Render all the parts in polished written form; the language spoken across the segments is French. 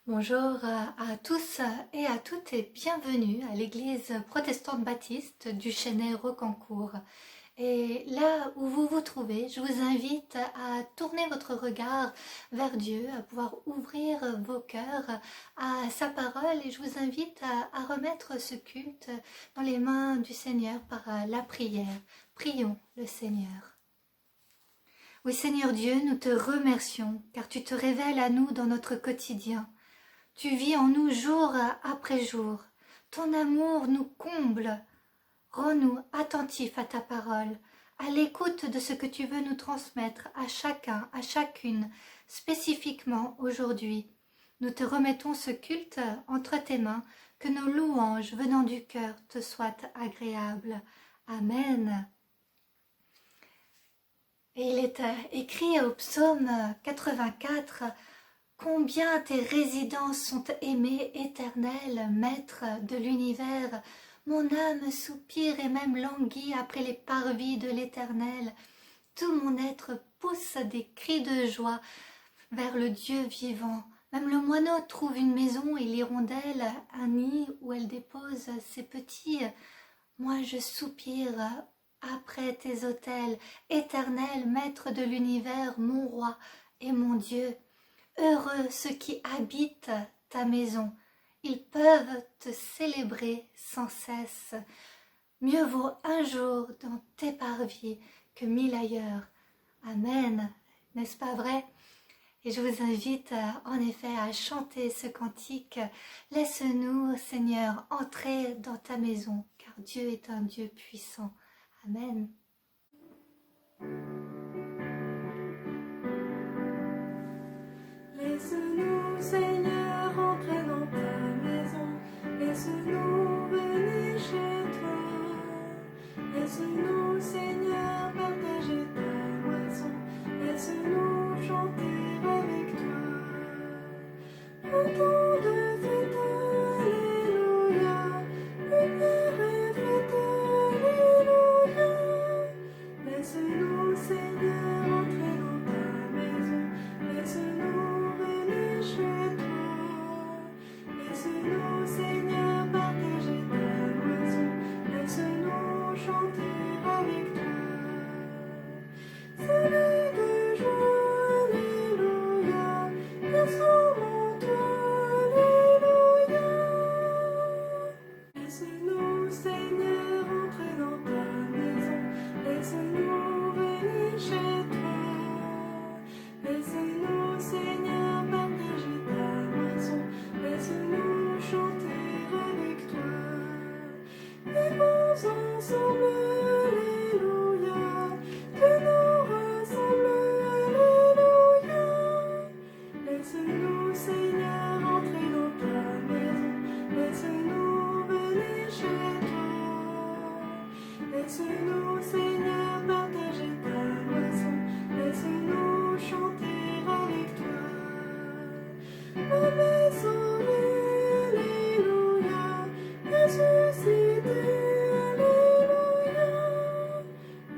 Bonjour à tous et à toutes et bienvenue à l'église protestante baptiste du Chênay-Rocancourt. Et là où vous vous trouvez, je vous invite à tourner votre regard vers Dieu, à pouvoir ouvrir vos cœurs à sa parole et je vous invite à remettre ce culte dans les mains du Seigneur par la prière. Prions le Seigneur. Oui Seigneur Dieu, nous te remercions car tu te révèles à nous dans notre quotidien. Tu vis en nous jour après jour. Ton amour nous comble. Rends-nous attentifs à ta parole, à l'écoute de ce que tu veux nous transmettre à chacun, à chacune, spécifiquement aujourd'hui. Nous te remettons ce culte entre tes mains, que nos louanges venant du cœur te soient agréables. Amen. Et il est écrit au psaume 84, « Combien tes résidences sont aimées, éternel, maître de l'univers. Mon âme soupire et même languit après les parvis de l'Éternel. Tout mon être pousse des cris de joie vers le Dieu vivant. Même le moineau trouve une maison et l'hirondelle un nid où elle dépose ses petits. Moi je soupire après tes autels, éternel, maître de l'univers, mon roi et mon Dieu. Heureux ceux qui habitent ta maison, ils peuvent te célébrer sans cesse. Mieux vaut un jour dans tes parvis que 1000 ailleurs. Amen, n'est-ce pas vrai? Et je vous invite en effet à chanter ce cantique. Laisse-nous, Seigneur, entrer dans ta maison, car Dieu est un Dieu puissant. Amen. Laisse-nous, Seigneur, entrer dans ta maison. Laisse-nous venir chez toi. Laisse-nous, Seigneur, partager ta moisson. Laisse-nous chanter avec toi. Un temps de fête, alléluia. Lumière et fête, alléluia. Laisse-nous, Seigneur, entrer dans ta maison. Laisse-nous venir chez toi. Laisse-nous, Seigneur, partager ta moisson. Laisse-nous chanter avec toi. Soleil de joie, alléluia. Laissons en toi, alléluia. Laisse-nous, Seigneur, entrer dans ta maison. Laisse-nous venir chez toi. Laisse-nous, Seigneur, partager ta moisson. Laisse-nous chanter avec toi. Vivons ensemble, alléluia. Que nous rassemble, alléluia. Laisse-nous, Seigneur, entrer dans ta maison. Laisse-nous venir chez toi. Laisse-nous, Seigneur, partager ta moisson. Laisse-nous chanter avec toi. La maison, alléluia. Ressuscité, alléluia.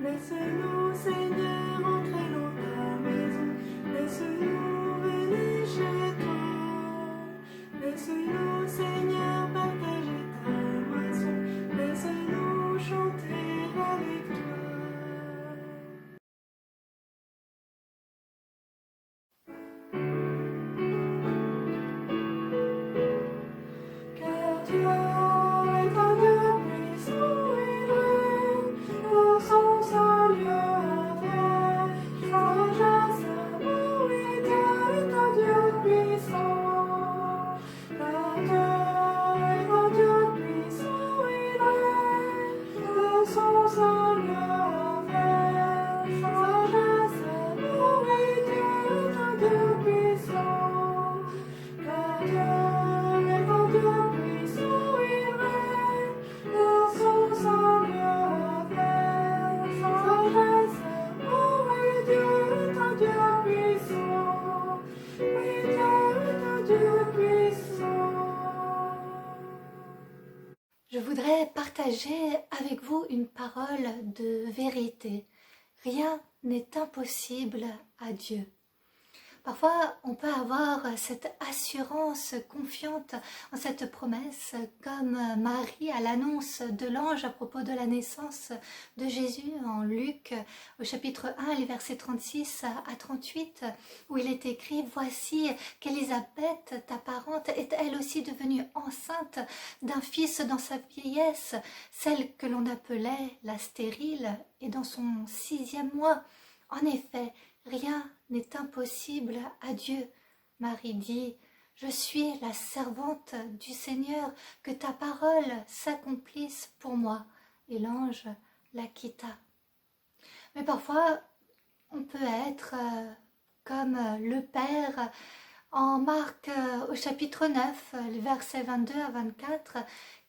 Laisse-nous, Seigneur, entrer dans ta maison. Laisse-nous venir chez toi. Laisse-nous, Seigneur, partager ta moisson. Laisse-nous chanter avec toi. Car Dieu est un Dieu puissant et vrai, dans son saint lieu vrai. Sagesse, amour et Dieu est un Dieu puissant. Car Dieu est un Dieu puissant et vrai, dans son saint lieu vrai. Sagesse, amour et Dieu est un Dieu puissant. Car Dieu est un Dieu puissant et vrai, dans son saint lieu vrai. Sagesse, amour et Dieu est un Dieu puissant. Oui, Dieu est un Dieu puissant. Je voudrais partager avec vous une parole de vérité. Rien n'est impossible à Dieu. Parfois, on peut avoir cette assurance confiante en cette promesse, comme Marie à l'annonce de l'ange à propos de la naissance de Jésus en Luc, au chapitre 1, les versets 36 à 38, où il est écrit « Voici qu'Élisabeth, ta parente, est elle aussi devenue enceinte d'un fils dans sa vieillesse, celle que l'on appelait la stérile, est dans son 6e mois. En effet, rien n'est impossible à Dieu. » Marie dit « Je suis la servante du Seigneur, que ta parole s'accomplisse pour moi. » Et l'ange la quitta. Mais parfois, on peut être comme le Père en Marc au chapitre 9, les versets 22 à 24,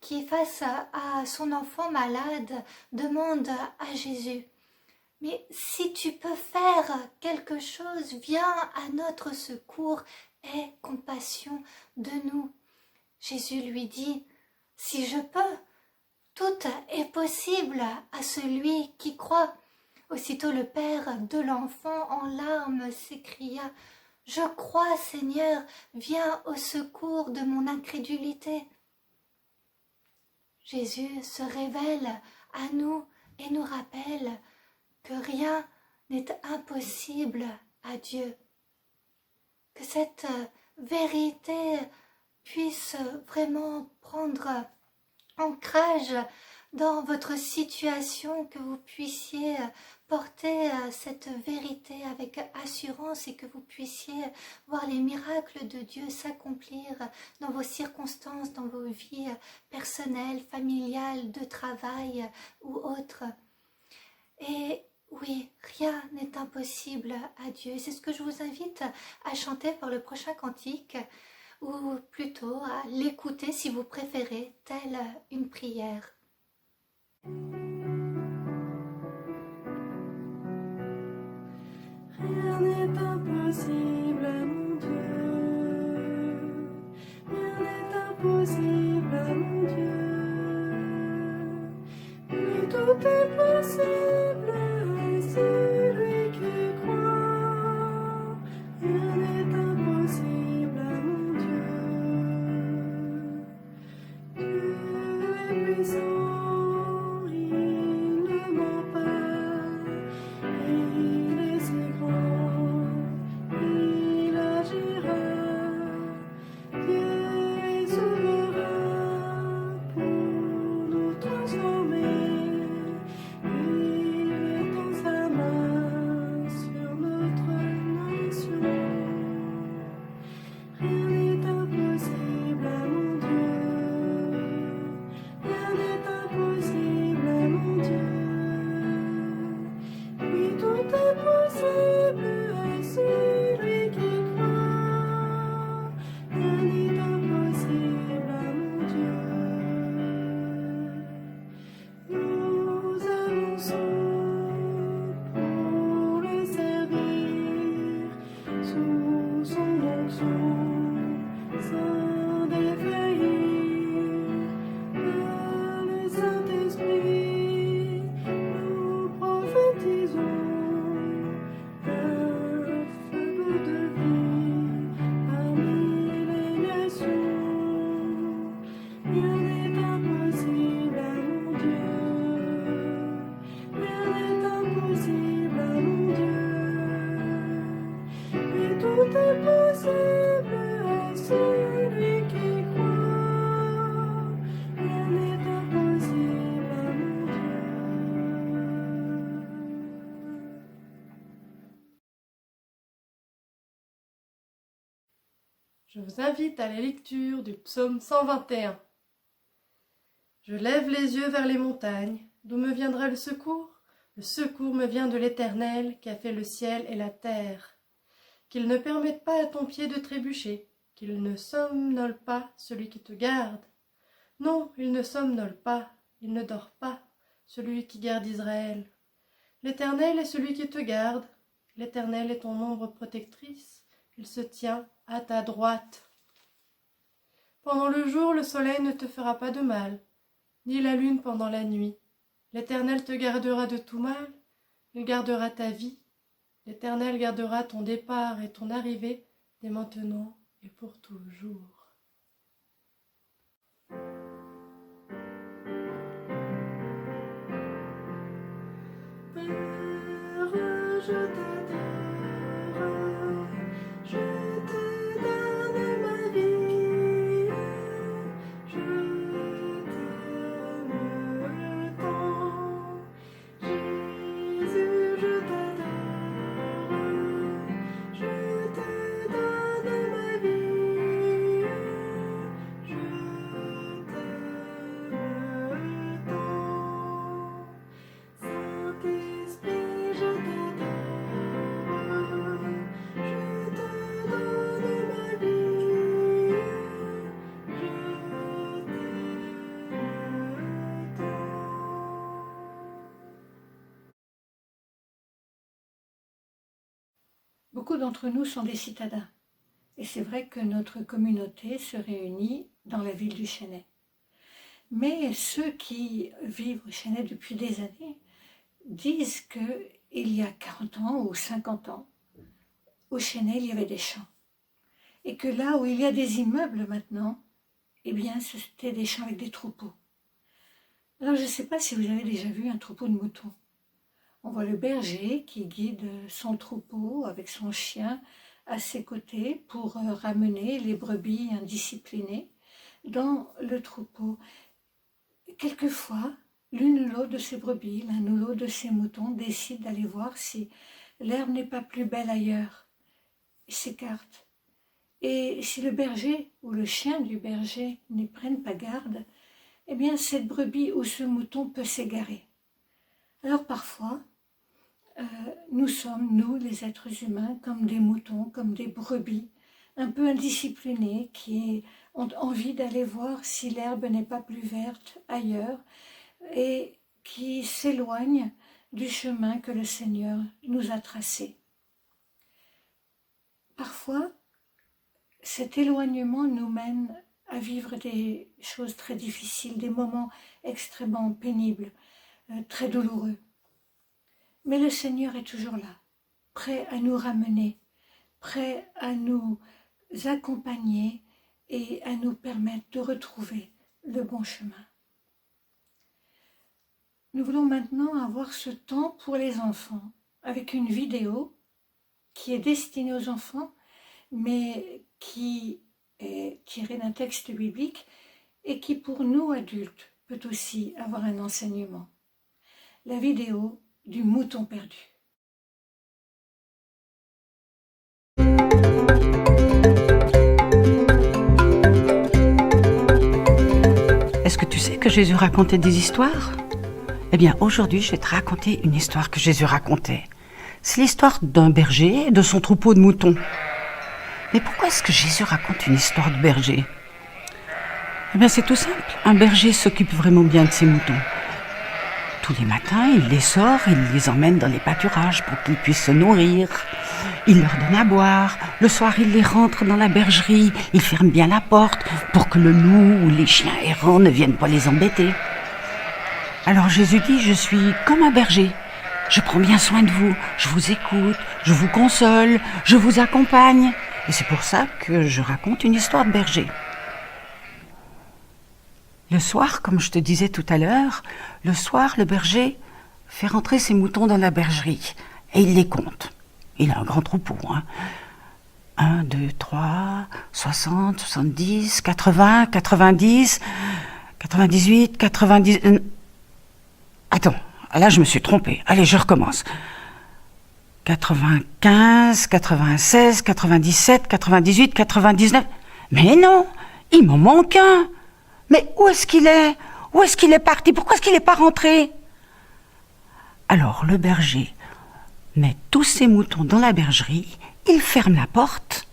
qui face à son enfant malade demande à Jésus « Mais si tu peux faire quelque chose, viens à notre secours, aie compassion de nous. » Jésus lui dit « Si je peux, tout est possible à celui qui croit. » Aussitôt le père de l'enfant en larmes s'écria « Je crois, Seigneur, viens au secours de mon incrédulité. » Jésus se révèle à nous et nous rappelle que rien n'est impossible à Dieu. Que cette vérité puisse vraiment prendre ancrage dans votre situation, que vous puissiez porter cette vérité avec assurance et que vous puissiez voir les miracles de Dieu s'accomplir dans vos circonstances, dans vos vies personnelles, familiales, de travail ou autres. Et oui, rien n'est impossible à Dieu. C'est ce que je vous invite à chanter pour le prochain cantique, ou plutôt à l'écouter si vous préférez, telle une prière. Rien n'est impossible à mon Dieu. Rien n'est impossible à mon Dieu. Oui, tout est possible à celui qui croit. Rien n'est impossible à mon Dieu. Dieu est puissant, il ne ment pas. Il est si grand, il agira. Dieu est souverain pour nous transformer. Il étend sa main sur notre nation. Rien n'est impossible à mon Dieu. Rien n'est impossible à mon Dieu. Oui, tout est possible à celui qui croit. Rien n'est impossible à mon Dieu. Nous avançons pour le servir sous son onction, sans défaillir. Par le Saint-Esprit, nous prophétisons un feu de vie parmi les nations. Rien n'est impossible à mon Dieu. Rien n'est impossible à mon Dieu. Mais tout est possible à celui qui croit. Rien n'est impossible à mon Dieu. Je vous invite à la lecture du psaume 121. Je lève les yeux vers les montagnes. D'où me viendra le secours? Le secours me vient de l'Éternel qui a fait le ciel et la terre. Qu'il ne permette pas à ton pied de trébucher, qu'il ne somnole pas celui qui te garde. Non, il ne somnole pas, il ne dort pas, celui qui garde Israël. L'Éternel est celui qui te garde, l'Éternel est ton ombre protectrice, il se tient à ta droite. Pendant le jour, le soleil ne te fera pas de mal, ni la lune pendant la nuit. L'Éternel te gardera de tout mal, il gardera ta vie. L'Éternel gardera ton départ et ton arrivée dès maintenant et pour toujours. Père, je t'adore, je te donne ma vie, je t'aime tant. Jésus, je t'adore, je te donne ma vie, je t'aime tant. Saint-Esprit, je t'adore, je te donne ma vie, je t'aime tant. Beaucoup d'entre nous sont des citadins. Et c'est vrai que notre communauté se réunit dans la ville du Chênay. Mais ceux qui vivent au Chênay depuis des années disent qu'il y a 40 ans ou 50 ans, au Chênay, il y avait des champs. Et que là où il y a des immeubles maintenant, eh bien, c'était des champs avec des troupeaux. Alors, je ne sais pas si vous avez déjà vu un troupeau de moutons. On voit le berger qui guide son troupeau avec son chien à ses côtés pour ramener les brebis indisciplinées dans le troupeau. Quelquefois, l'une ou l'autre de ces brebis, l'un ou l'autre de ces moutons décide d'aller voir si l'herbe n'est pas plus belle ailleurs. Il s'écarte. Et si le berger ou le chien du berger n'y prennent pas garde, eh bien cette brebis ou ce mouton peut s'égarer. Alors parfois, nous sommes, nous les êtres humains, comme des moutons, comme des brebis, un peu indisciplinés, qui ont envie d'aller voir si l'herbe n'est pas plus verte ailleurs et qui s'éloignent du chemin que le Seigneur nous a tracé. Parfois, cet éloignement nous mène à vivre des choses très difficiles, des moments extrêmement pénibles, très douloureux. Mais le Seigneur est toujours là, prêt à nous ramener, prêt à nous accompagner et à nous permettre de retrouver le bon chemin. Nous voulons maintenant avoir ce temps pour les enfants, avec une vidéo qui est destinée aux enfants, mais qui est tirée d'un texte biblique et qui, pour nous adultes, peut aussi avoir un enseignement. La vidéo du mouton perdu. Est-ce que tu sais que Jésus racontait des histoires ? Eh bien, aujourd'hui, je vais te raconter une histoire que Jésus racontait. C'est l'histoire d'un berger et de son troupeau de moutons. Mais pourquoi est-ce que Jésus raconte une histoire de berger ? Eh bien, c'est tout simple. Un berger s'occupe vraiment bien de ses moutons. Tous les matins, il les sort, il les emmène dans les pâturages pour qu'ils puissent se nourrir. Il leur donne à boire. Le soir, il les rentre dans la bergerie. Il ferme bien la porte pour que le loup ou les chiens errants ne viennent pas les embêter. Alors Jésus dit, je suis comme un berger. Je prends bien soin de vous. Je vous écoute, je vous console, je vous accompagne. Et c'est pour ça que je raconte une histoire de berger. Le soir, comme je te disais tout à l'heure, le soir, le berger fait rentrer ses moutons dans la bergerie et il les compte. Il a un grand troupeau, 1, 2, 3, 60, 70, 80, 90, 98, 90... Attends, là je me suis trompée. Allez, je recommence. 95, 96, 97, 98, 99... Mais non, il m'en manque un. Mais où est-ce qu'il est ? Où est-ce qu'il est parti ? Pourquoi est-ce qu'il n'est pas rentré ? Alors le berger met tous ses moutons dans la bergerie, il ferme la porte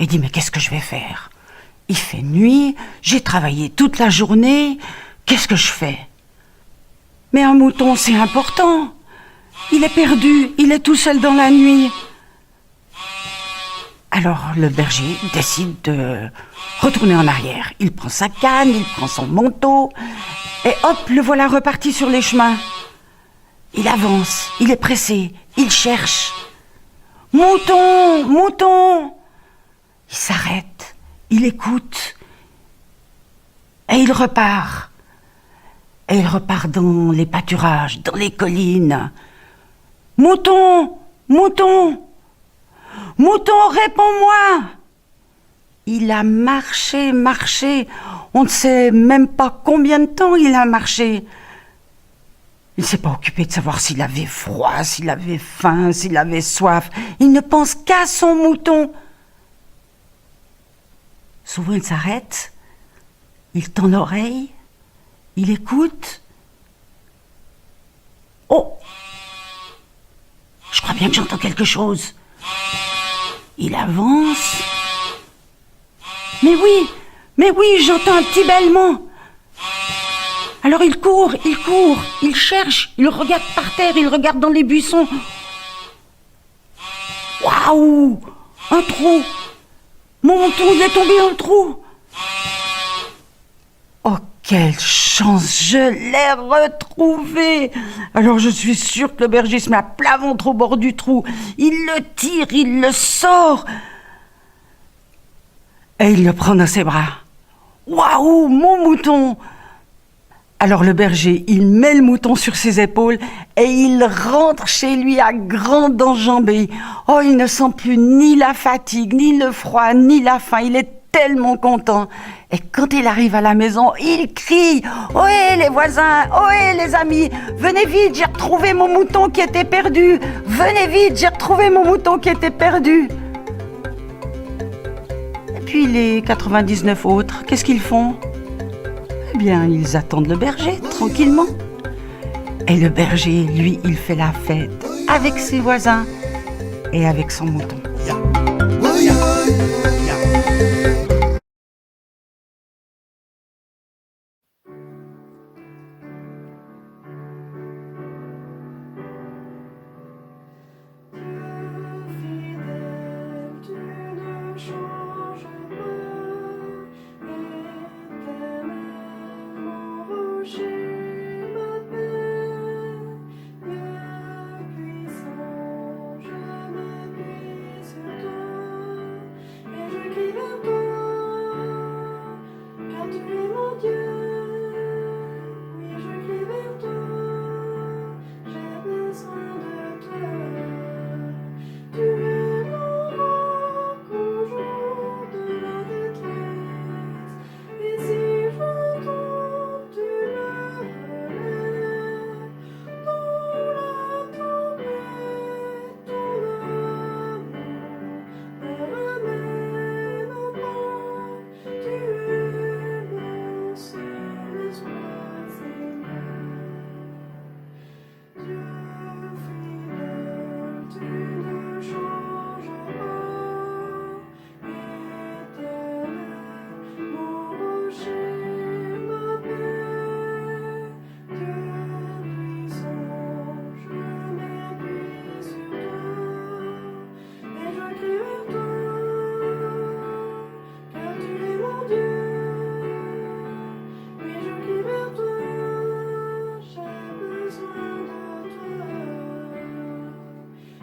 et dit « Mais qu'est-ce que je vais faire ? Il fait nuit, j'ai travaillé toute la journée, qu'est-ce que je fais ? Mais un mouton, c'est important. Il est perdu, il est tout seul dans la nuit. » Alors le berger décide de retourner en arrière. Il prend sa canne, il prend son manteau, et hop, le voilà reparti sur les chemins. Il avance, il est pressé, Il cherche. Mouton, mouton. Il s'arrête, il écoute. Et il repart. Et il repart dans les pâturages, dans les collines. Mouton, mouton, mouton, réponds-moi. Il a marché, marché. On ne sait même pas combien de temps il a marché. Il ne s'est pas occupé de savoir s'il avait froid, s'il avait faim, s'il avait soif. Il ne pense qu'à son mouton. Souvent, il s'arrête, il tend l'oreille, il écoute. Oh! Je crois bien que j'entends quelque chose. Il avance. Mais oui, j'entends un petit bêlement. Alors il court, il cherche, il regarde par terre, il regarde dans les buissons. Waouh! Un trou! Mon mouton, il est tombé dans le trou! Oh, quelle chance! Je l'ai retrouvé! Alors je suis sûre que le berger se met à plat ventre au bord du trou. Il le tire, il le sort. Et il le prend dans ses bras. Waouh, mon mouton! Alors le berger, il met le mouton sur ses épaules et il rentre chez lui à grandes enjambées. Oh, il ne sent plus ni la fatigue, ni le froid, ni la faim. Il est tellement content. Et quand il arrive à la maison, il crie « Ohé les voisins, ohé les amis, venez vite, j'ai retrouvé mon mouton qui était perdu. Venez vite, j'ai retrouvé mon mouton qui était perdu. » Et puis les 99 autres, qu'est-ce qu'ils font ? Eh bien, ils attendent le berger, tranquillement. Et le berger, lui, il fait la fête avec ses voisins et avec son mouton. Tu ne changes pas, éternel, mon rocher, ma paix, Dieu puissant, je m'appuie sur toi, et je crie vers toi, car tu es mon Dieu, oui je crie vers toi, j'ai besoin de toi. Tu es mon roc au jour de la détresse, et si je tombe, tu me relèves. Dans la tempête, ton amour me ramène au port. Tu es mon seul espoir, Seigneur. Dieu fidèle, tu ne changes pas, éternel, mon rocher, ma paix, Dieu puissant, je m'appuie sur toi, et je crie vers toi, car tu es mon Dieu, oui je crie vers toi, j'ai besoin de toi.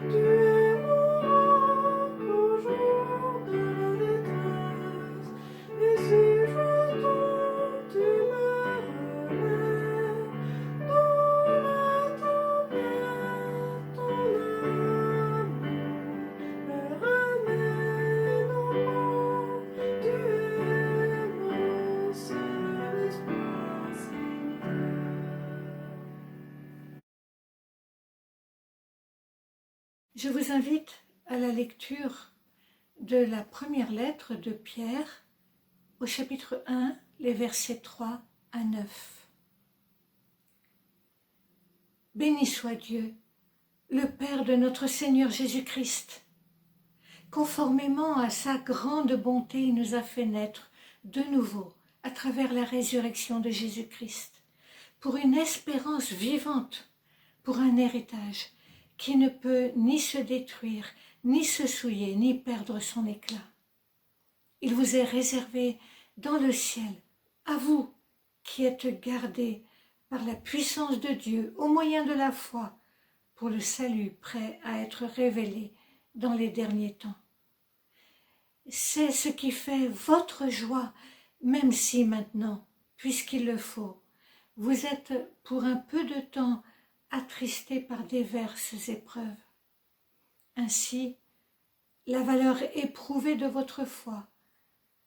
Tu es mon roc au jour de la détresse, et si je tombe, tu me relèves. Dans la tempête, ton amour me ramène au port. Tu es mon seul espoir, Seigneur. Je vous invite à la lecture de la première lettre de Pierre au chapitre 1, les versets 3 à 9. Béni soit Dieu, le Père de notre Seigneur Jésus-Christ. Conformément à sa grande bonté, il nous a fait naître de nouveau à travers la résurrection de Jésus-Christ, pour une espérance vivante, pour un héritage qui ne peut ni se détruire, ni se souiller, ni perdre son éclat. Il vous est réservé dans le ciel, à vous qui êtes gardés par la puissance de Dieu au moyen de la foi, pour le salut prêt à être révélé dans les derniers temps. C'est ce qui fait votre joie, même si maintenant, puisqu'il le faut, vous êtes pour un peu de temps attristés par diverses épreuves. Ainsi, la valeur éprouvée de votre foi,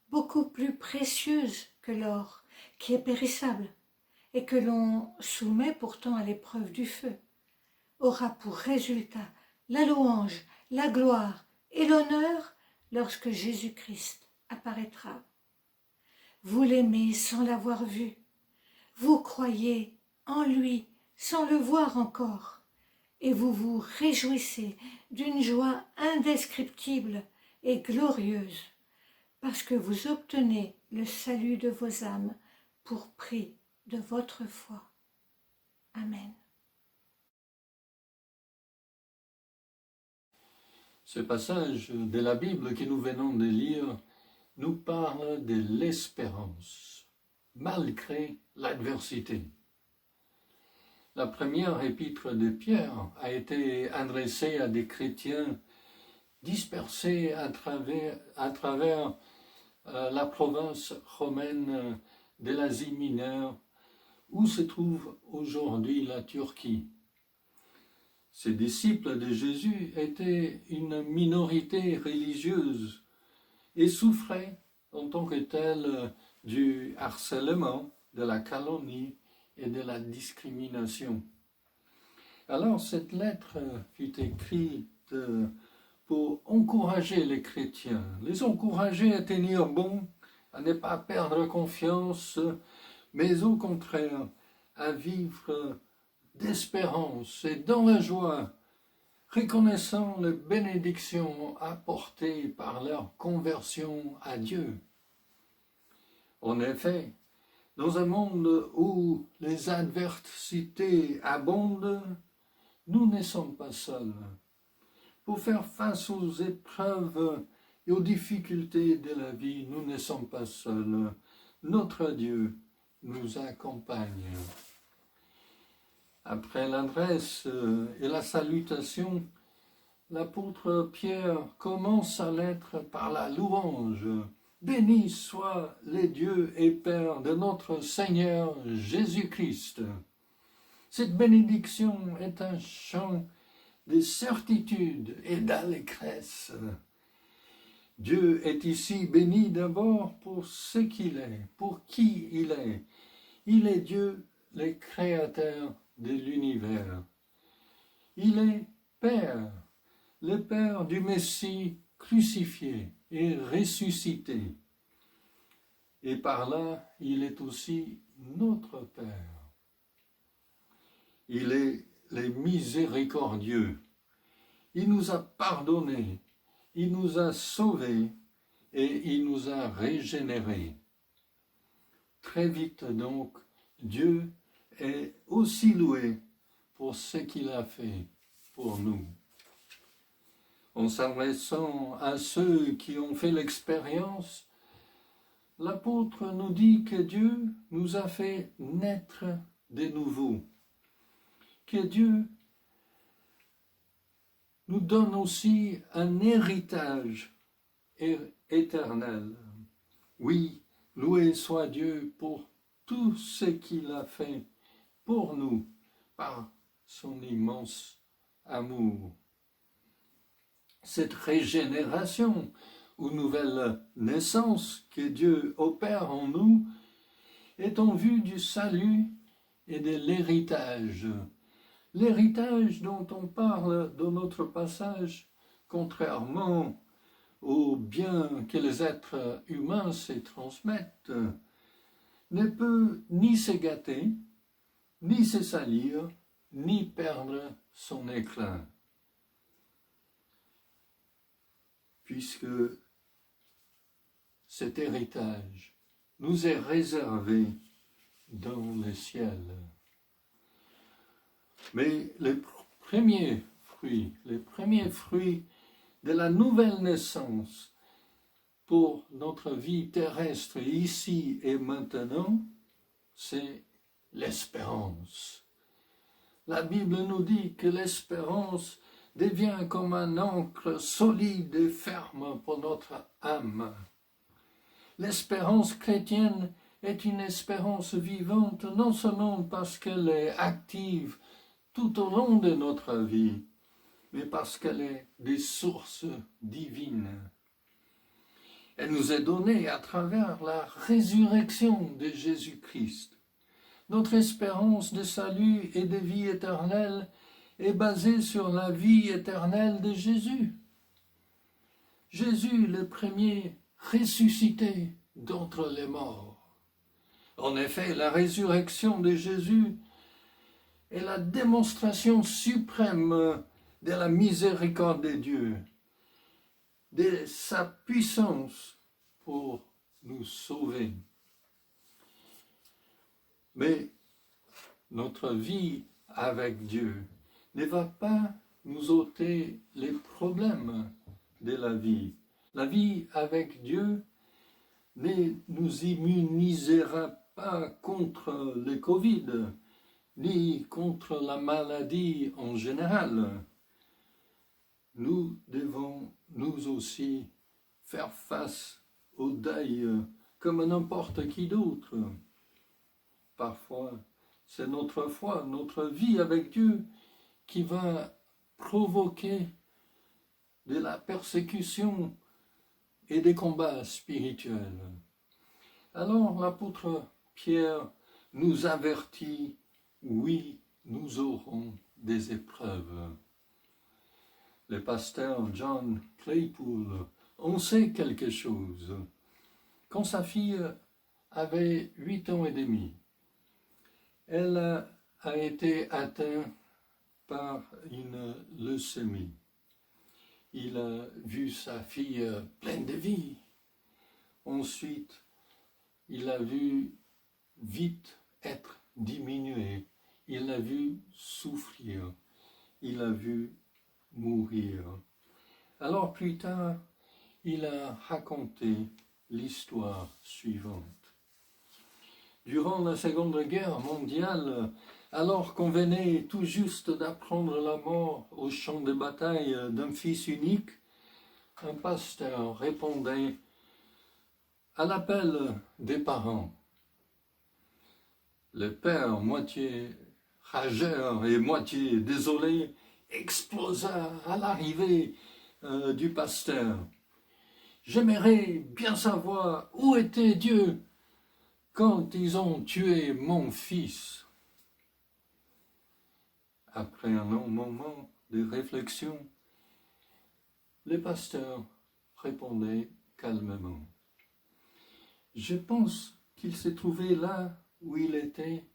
beaucoup plus précieuse que l'or, qui est périssable, et que l'on soumet pourtant à l'épreuve du feu, aura pour résultat la louange, la gloire et l'honneur lorsque Jésus-Christ apparaîtra. Vous l'aimez sans l'avoir vu, vous croyez en lui sans le voir encore, et vous vous réjouissez d'une joie indescriptible et glorieuse, parce que vous obtenez le salut de vos âmes pour prix de votre foi. Amen. Ce passage de la Bible que nous venons de lire nous parle de l'espérance, malgré l'adversité. La première épître de Pierre a été adressée à des chrétiens dispersés à travers la province romaine de l'Asie mineure, où se trouve aujourd'hui la Turquie. Ces disciples de Jésus étaient une minorité religieuse et souffraient en tant que tels du harcèlement, de la calomnie et de la discrimination. Alors cette lettre fut écrite pour encourager les chrétiens, les encourager à tenir bon, à ne pas perdre confiance, mais au contraire à vivre d'espérance et dans la joie, reconnaissant les bénédictions apportées par leur conversion à Dieu. En effet, dans un monde où les adversités abondent, nous ne sommes pas seuls. Pour faire face aux épreuves et aux difficultés de la vie, nous ne sommes pas seuls. Notre Dieu nous accompagne. Après l'adresse et la salutation, l'apôtre Pierre commence sa lettre par la louange. Béni soit le Dieu et Père de notre Seigneur Jésus-Christ. Cette bénédiction est un chant de certitude et d'allégresse. Dieu est ici béni d'abord pour ce qu'il est, pour qui il est. Il est Dieu, le Créateur de l'univers. Il est Père, le Père du Messie crucifié et ressuscité. Et par là, il est aussi notre Père. Il est le miséricordieux. Il nous a pardonnés, il nous a sauvés et il nous a régénérés. Très vite donc, Dieu est aussi loué pour ce qu'il a fait pour nous. En s'adressant à ceux qui ont fait l'expérience, l'apôtre nous dit que Dieu nous a fait naître de nouveau, que Dieu nous donne aussi un héritage éternel. Oui, loué soit Dieu pour tout ce qu'il a fait pour nous par son immense amour. Cette régénération ou nouvelle naissance que Dieu opère en nous est en vue du salut et de l'héritage. L'héritage dont on parle dans notre passage, contrairement aux biens que les êtres humains se transmettent, ne peut ni se gâter, ni se salir, ni perdre son éclat. Puisque cet héritage nous est réservé dans le ciel. Mais les premiers fruits de la nouvelle naissance pour notre vie terrestre ici et maintenant, c'est l'espérance. La Bible nous dit que l'espérance devient comme un ancre solide et ferme pour notre âme. L'espérance chrétienne est une espérance vivante, non seulement parce qu'elle est active tout au long de notre vie, mais parce qu'elle est des sources divines. Elle nous est donnée à travers la résurrection de Jésus-Christ. Notre espérance de salut et de vie éternelle est basée sur la vie éternelle de Jésus. Jésus, le premier ressuscité d'entre les morts. En effet, la résurrection de Jésus est la démonstration suprême de la miséricorde de Dieu, de sa puissance pour nous sauver. Mais notre vie avec Dieu ne va pas nous ôter les problèmes de la vie. La vie avec Dieu ne nous immunisera pas contre le Covid, ni contre la maladie en général. Nous devons, nous aussi, faire face au deuil comme n'importe qui d'autre. Parfois, c'est notre foi, notre vie avec Dieu qui va provoquer de la persécution et des combats spirituels. Alors l'apôtre Pierre nous avertit, oui, nous aurons des épreuves. Le pasteur John Claypool en sait quelque chose. Quand sa fille avait 8 ans et demi, elle a été atteinte par une leucémie. Il a vu sa fille pleine de vie. Ensuite, il a vu vite être diminuée. Il l'a vu souffrir. Il a vu mourir. Alors plus tard, il a raconté l'histoire suivante. Durant la Seconde Guerre mondiale, alors qu'on venait tout juste d'apprendre la mort au champ de bataille d'un fils unique, un pasteur répondait à l'appel des parents. Le père, moitié rageur et moitié désolé, explosa à l'arrivée du pasteur. « J'aimerais bien savoir où était Dieu quand ils ont tué mon fils. » Après un long moment de réflexion, le pasteur répondait calmement. « Je pense qu'il s'est trouvé là où il était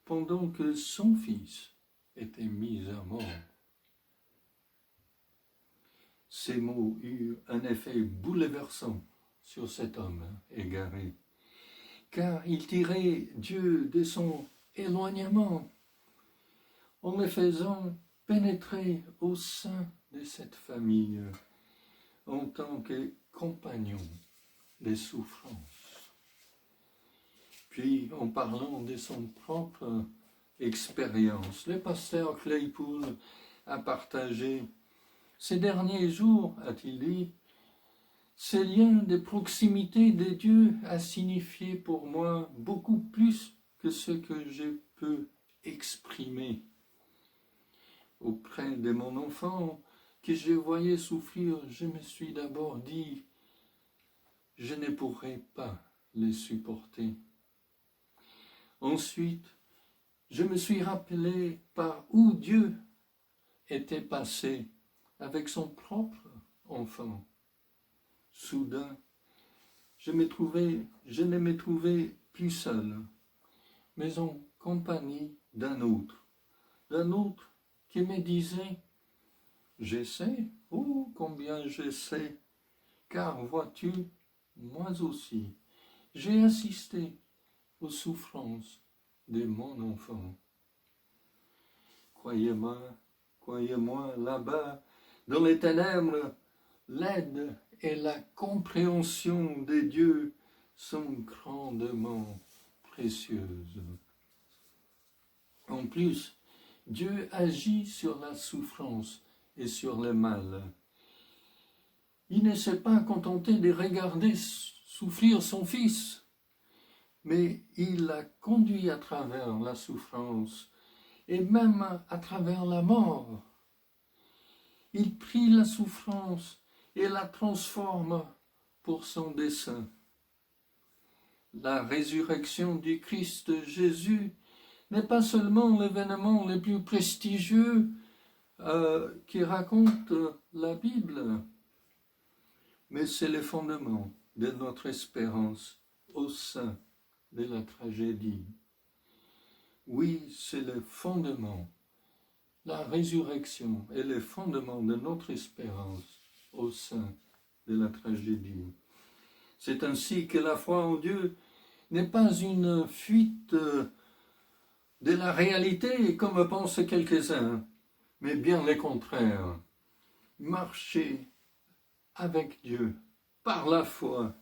pendant que son fils était mis à mort. » Ces mots eurent un effet bouleversant sur cet homme égaré, car il tirait Dieu de son éloignement en le faisant pénétrer au sein de cette famille en tant que compagnon des souffrances. Puis, en parlant de son propre expérience, le pasteur Claypool a partagé: ces derniers jours, a-t-il dit, ce lien de proximité de Dieu a signifié pour moi beaucoup plus que ce que je peux exprimer. Auprès de mon enfant que je voyais souffrir, je me suis d'abord dit, je ne pourrai pas les supporter. Ensuite, je me suis rappelé par où Dieu était passé avec son propre enfant. Soudain, je ne me trouvais plus seul, mais en compagnie d'un autre qui me disait « Je sais, oh combien je sais, car vois-tu, moi aussi, j'ai assisté aux souffrances de mon enfant. Croyez-moi, là-bas, dans les ténèbres, l'aide et la compréhension de Dieu sont grandement précieuses. En plus, Dieu agit sur la souffrance et sur le mal. Il ne s'est pas contenté de regarder souffrir son Fils, mais il l'a conduit à travers la souffrance et même à travers la mort. Il prit la souffrance et la transforme pour son dessein. La résurrection du Christ Jésus n'est pas seulement l'événement le plus prestigieux qui raconte la Bible, mais c'est le fondement de notre espérance au sein de la tragédie. Oui, c'est le fondement. La résurrection est le fondement de notre espérance au sein de la tragédie. C'est ainsi que la foi en Dieu n'est pas une fuite de la réalité, comme pensent quelques-uns, mais bien le contraire. Marcher avec Dieu par la foi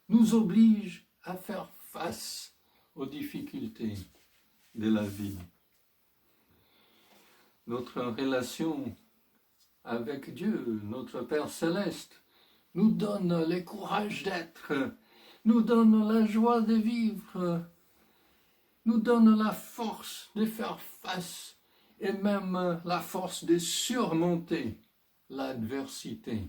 nous oblige à faire face aux difficultés de la vie. Notre relation avec Dieu, notre Père céleste, nous donne le courage d'être, nous donne la joie de vivre, nous donne la force de faire face et même la force de surmonter l'adversité.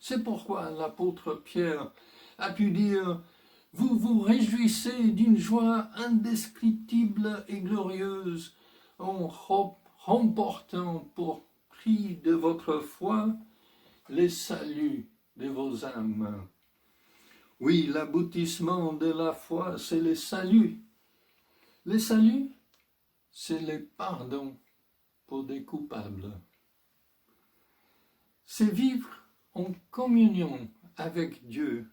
C'est pourquoi l'apôtre Pierre a pu dire « Vous vous réjouissez d'une joie indescriptible et glorieuse en remportant pour prix de votre foi les saluts de vos âmes. » Oui, l'aboutissement de la foi, c'est le salut. Le salut, c'est le pardon pour des coupables. C'est vivre en communion avec Dieu,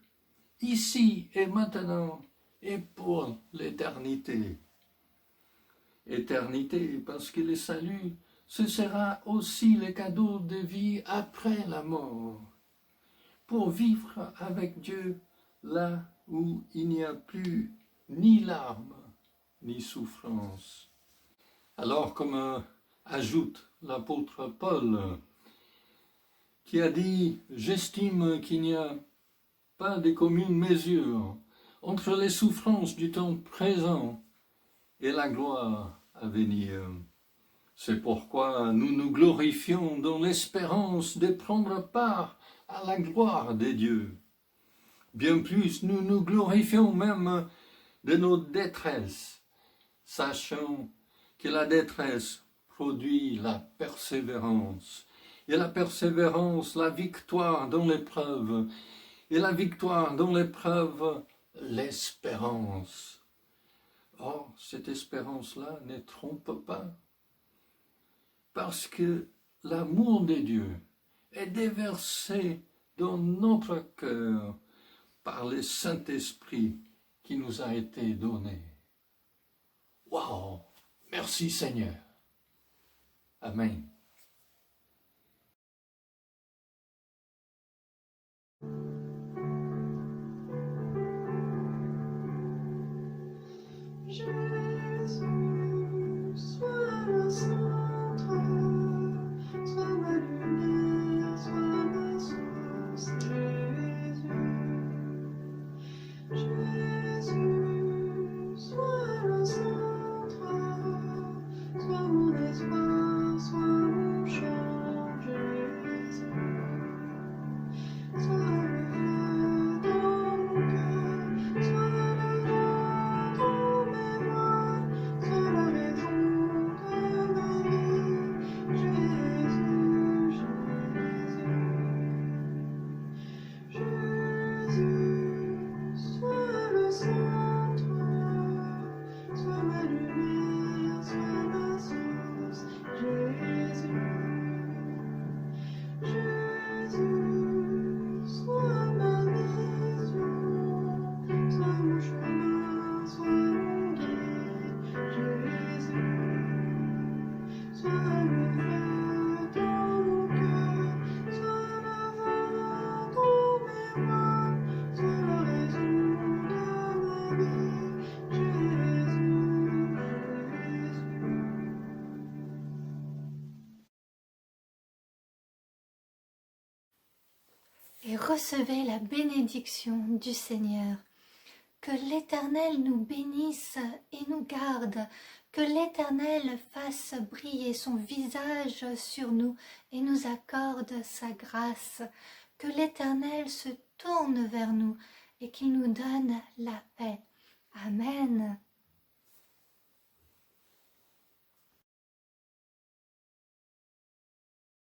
ici et maintenant et pour l'éternité. Éternité, parce que le salut, ce sera aussi le cadeau de vie après la mort, pour vivre avec Dieu là où il n'y a plus ni larmes, ni souffrance. Alors, comme ajoute l'apôtre Paul, qui a dit « J'estime qu'il n'y a pas de commune mesure entre les souffrances du temps présent et la gloire à venir. C'est pourquoi nous nous glorifions dans l'espérance de prendre part à la gloire de Dieu. Bien plus, nous nous glorifions même de nos détresses, sachant que la détresse produit la persévérance, et la persévérance, la victoire dans l'épreuve, et la victoire dans l'épreuve, l'espérance. Or, cette espérance-là ne trompe pas, parce que l'amour de Dieu est déversé dans notre cœur par le Saint-Esprit qui nous a été donné. Waouh! Merci Seigneur. Amen. Jésus, sois le centre, sois ma lumière, sois ma source, Jésus, sois le centre, sois mon espoir, sois et recevez la bénédiction du Seigneur. Que l'Éternel nous bénisse et nous garde, que l'Éternel fasse briller son visage sur nous et nous accorde sa grâce, que l'Éternel se tourne vers nous et qu'il nous donne la paix.